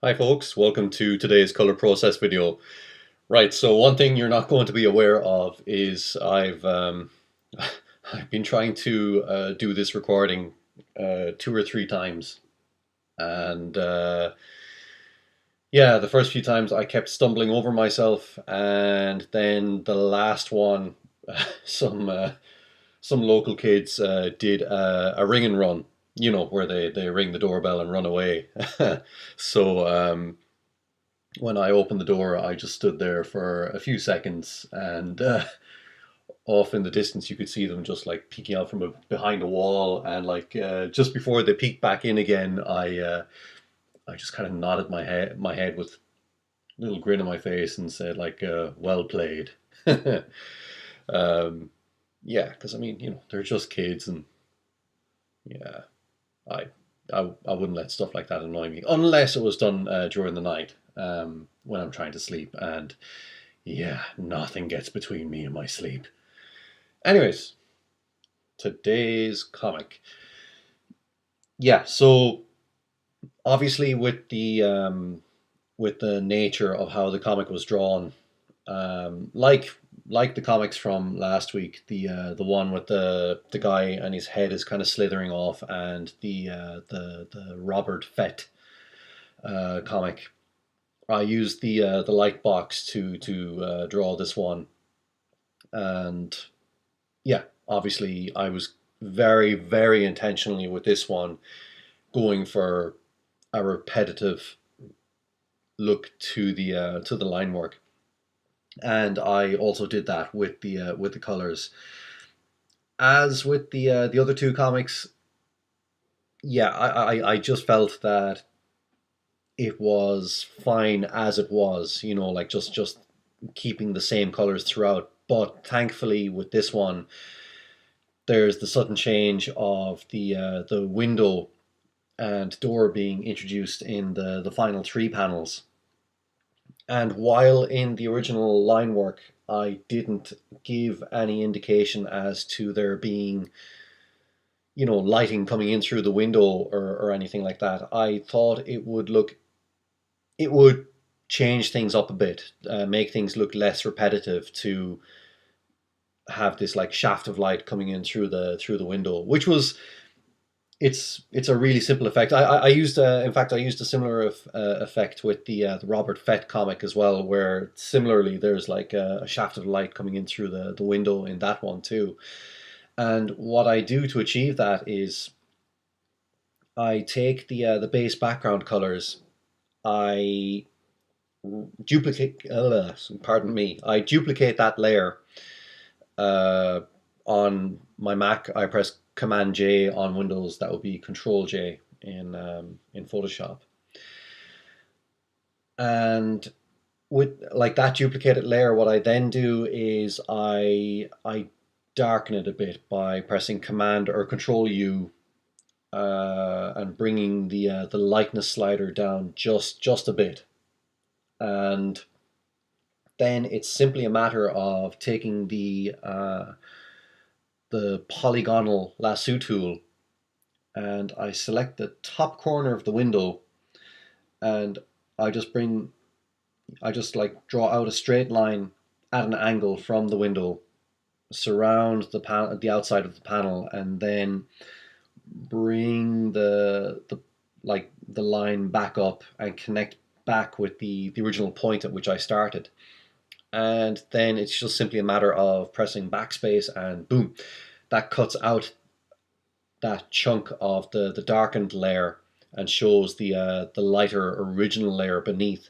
Hi folks, welcome to today's color process video. Right, so one thing you're not going to be aware of is I've been trying to do this recording 2 or 3 times, and yeah, the first few times I kept stumbling over myself, and then the last one, some uh, some local kids did a ring and run, where they ring the doorbell and run away. So when I opened the door, I just stood there for a few seconds, and off in the distance, you could see them just like peeking out from behind a wall. And like just before they peeked back in again, I just kind of nodded my head with a little grin on my face and said like, "Well played." um, yeah, because I mean, they're just kids, and yeah, I, I wouldn't let stuff like that annoy me unless it was done during the night when I'm trying to sleep. And yeah, nothing gets between me and my sleep. Anyways, today's comic. Yeah, so obviously with the nature of how the comic was drawn, like the comics from last week, the one with the guy and his head is kind of slithering off, and the Robert Fett comic. I used the light box to draw this one, and yeah, obviously I was very, very intentionally with this one going for a repetitive look to the line work, and I also did that with the colors. As with the other two comics, yeah, I just felt that it was fine as it was, like just keeping the same colors throughout. But thankfully, with this one, there's the sudden change of the window and door being introduced in the final three panels. And while in the original line work, I didn't give any indication as to there being, lighting coming in through the window or anything like that. I thought it would change things up a bit, make things look less repetitive to have this like shaft of light coming in through the window, which was it's a really simple effect. I used in fact I used a similar effect with the Robert Fett comic as well, where similarly there's like a shaft of light coming in through the window in that one too. And what I do to achieve that is I take the base background colors, I duplicate. Pardon me. I duplicate that layer uh, on my Mac. I press Command J. On Windows, that would be Control J in Photoshop. And with like that duplicated layer, what I then do is I darken it a bit by pressing Command or Control U and bringing the lightness slider down just a bit. And then it's simply a matter of taking the polygonal lasso tool, and I select the top corner of the window, and I just bring I just like draw out a straight line at an angle from the window, surround the outside of the panel, and then bring the line back up and connect back with the original point at which I started. And then it's just simply a matter of pressing backspace, and boom, that cuts out that chunk of the darkened layer and shows the lighter original layer beneath.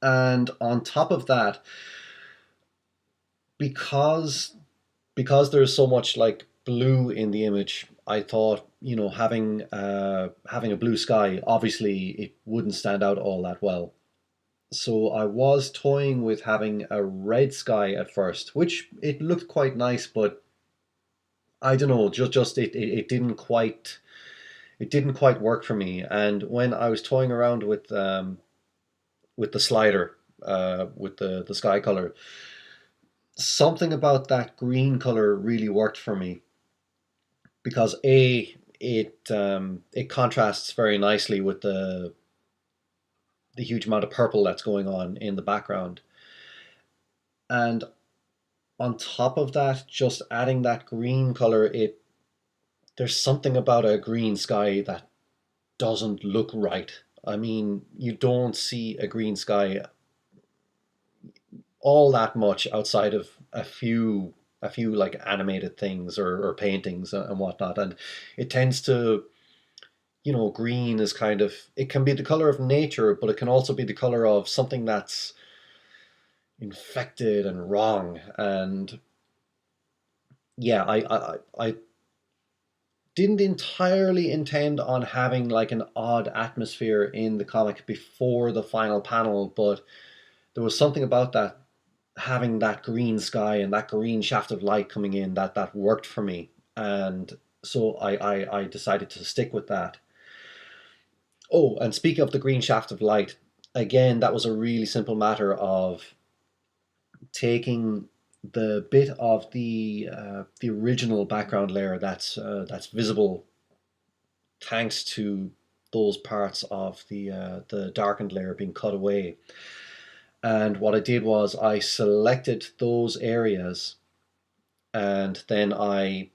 And on top of that, because there's so much like blue in the image, I thought, having a blue sky, obviously it wouldn't stand out all that well. So I was toying with having a red sky at first, which it looked quite nice, but I don't know, just it didn't quite work for me. And when I was toying around with the slider, with the sky color, something about that green color really worked for me, because it contrasts very nicely with the huge amount of purple that's going on in the background. And on top of that, just adding that green color, there's something about a green sky that doesn't look right. I mean, you don't see a green sky all that much outside of a few like animated things or paintings and whatnot, and it tends to, green is kind of, it can be the color of nature, but it can also be the color of something that's infected and wrong. And yeah, I didn't entirely intend on having like an odd atmosphere in the comic before the final panel, but there was something about that, having that green sky and that green shaft of light coming in, that worked for me. And so I decided to stick with that. Oh, and speaking of the green shaft of light, again, that was a really simple matter of taking the bit of the original background layer that's visible thanks to those parts of the darkened layer being cut away. And what I did was I selected those areas, and then I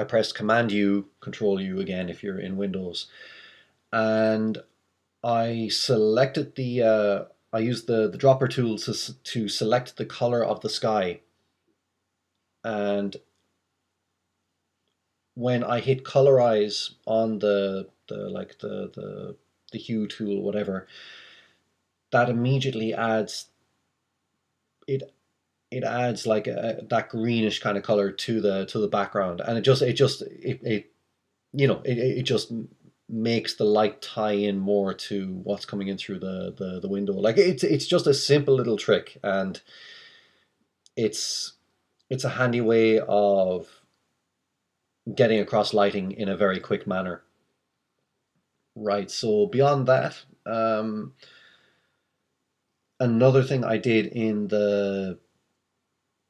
pressed Command U, Control U again if you're in Windows, and I selected I used the dropper tool to select the color of the sky. And when I hit colorize on the hue tool, whatever, that immediately adds it it adds like that greenish kind of color to the background, and it just makes the light tie in more to what's coming in through the window. Like it's just a simple little trick, and it's it's a handy way of getting across lighting in a very quick manner. Right. So beyond that, another thing I did in the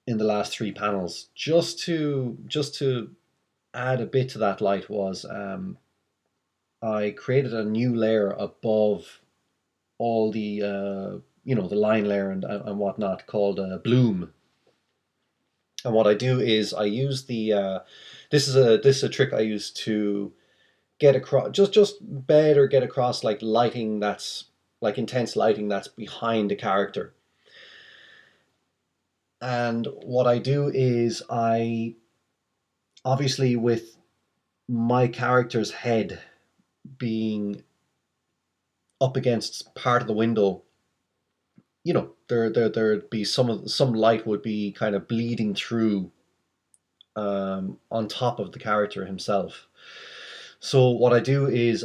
last three panels, just to add a bit to that light, was I created a new layer above all the line layer and whatnot, called bloom. And what I do is I use this is a trick I use to get across, just better get across like lighting that's like intense lighting that's behind the character. And what I do is I, obviously, with my character's head being up against part of the window, there'd be some light would be kind of bleeding through, on top of the character himself. So what I do is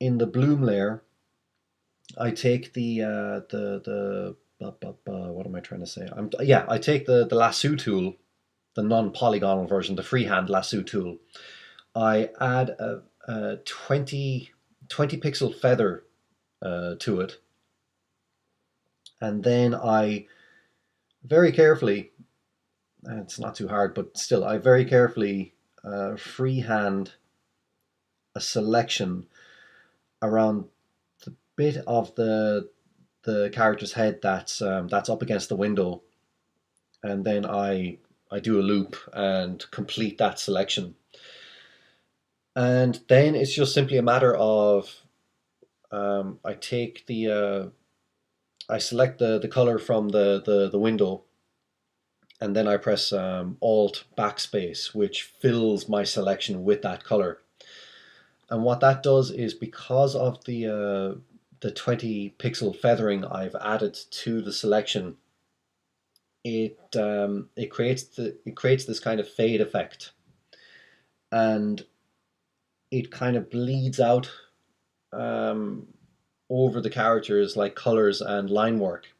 in the bloom layer, I take the what am I trying to say? I take the lasso tool, the non-polygonal version, the freehand lasso tool. I add a 20 pixel feather to it, and then I very carefully, it's not too hard, but still, I very carefully freehand a selection around the bit of the character's head that's up against the window, and then I do a loop and complete that selection. And then it's just simply a matter of, I take I select the color from the window, and then I press Alt Backspace, which fills my selection with that color. And what that does is, because of the 20 pixel feathering I've added to the selection, it creates this kind of fade effect, and it kind of bleeds out over the characters like colors and line work.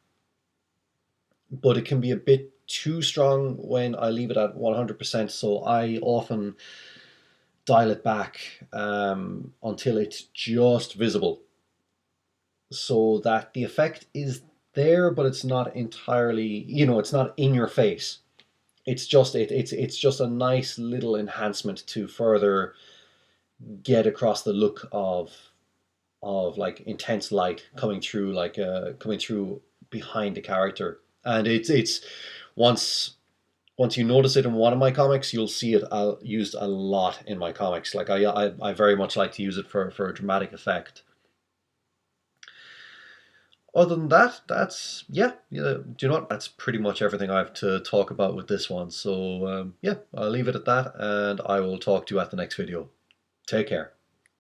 But it can be a bit too strong when I leave it at 100%, so I often dial it back until it's just visible, so that the effect is there, but it's not entirely, it's not in your face. It's just a nice little enhancement to further get across the look of like intense light coming through, like coming through behind the character, and it's once once you notice it in one of my comics, you'll see it used a lot in my comics. Like I very much like to use it for a dramatic effect. Other than that, that's yeah. Do you know what? That's pretty much everything I have to talk about with this one. So yeah, I'll leave it at that, and I will talk to you at the next video. Take care.